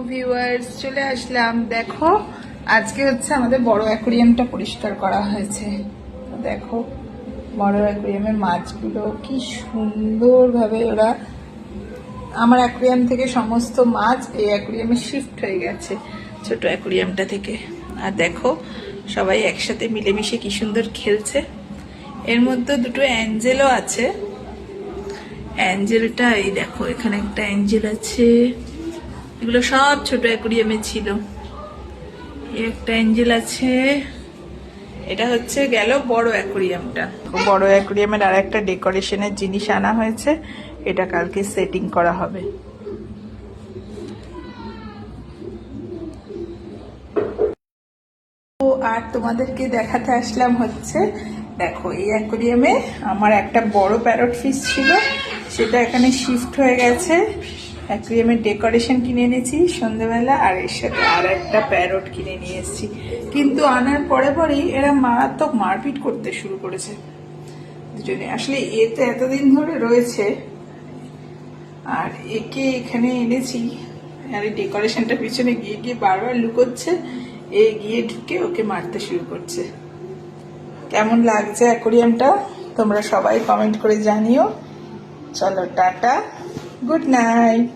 Viewers চলে আসলাম। দেখো আজকে হচ্ছে আমাদের বড় অ্যাকোরিয়ামটা পরিষ্কার করা হয়েছে। দেখো বড় অ্যাকোরিয়ামের মাছগুলো কি সুন্দরভাবে ওরা, আমার অ্যাকোরিয়াম থেকে সমস্ত মাছ এই অ্যাকোরিয়ামে শিফট হয়ে গেছে ছোট অ্যাকোরিয়ামটা থেকে। আর দেখো সবাই একসাথে মিলেমিশে কি সুন্দর খেলছে। এর মধ্যে দুটো অ্যাঞ্জেলও আছে। অ্যাঞ্জেলটা এই দেখো, এখানে একটা অ্যাঞ্জেল আছে। এগুলো সব ছোট অ্যাকোরিয়ামে ছিল। একটা অ্যাঞ্জেল আছে। এটা হচ্ছে গেল বড় অ্যাকোরিয়ামটা। বড় অ্যাকোরিয়ামের আর একটা ডেকোরেশনের জিনিস আনা হয়েছে, এটা কালকে সেটিং করা হবে। আর তোমাদেরকে দেখাতে আসলাম হচ্ছে, দেখো এই অ্যাকোরিয়ামে আমার একটা বড় প্যারট ফিশ ছিল, সেটা এখানে শিফট হয়ে গেছে। অ্যাকোরিয়ামের ডেকোরেশন কিনে এনেছি সন্ধ্যেবেলা, আর এর সাথে আর একটা প্যারট কিনে নিয়ে এসেছি। কিন্তু আনার পরে পরেই এরা মারাত্মক মারপিট করতে শুরু করেছে দুজনে। আসলে এ তো এতদিন ধরে রয়েছে, আর একে এখানে এনেছি, আর এই ডেকোরেশনটা পিছনে গিয়ে গিয়ে বারবার লুকোচ্ছে। এ গিয়ে ঢুকে ওকে মারতে শুরু করছে। কেমন লাগছে অ্যাকোরিয়ামটা তোমরা সবাই কমেন্ট করে জানিও। চলো টাটা, গুড নাইট।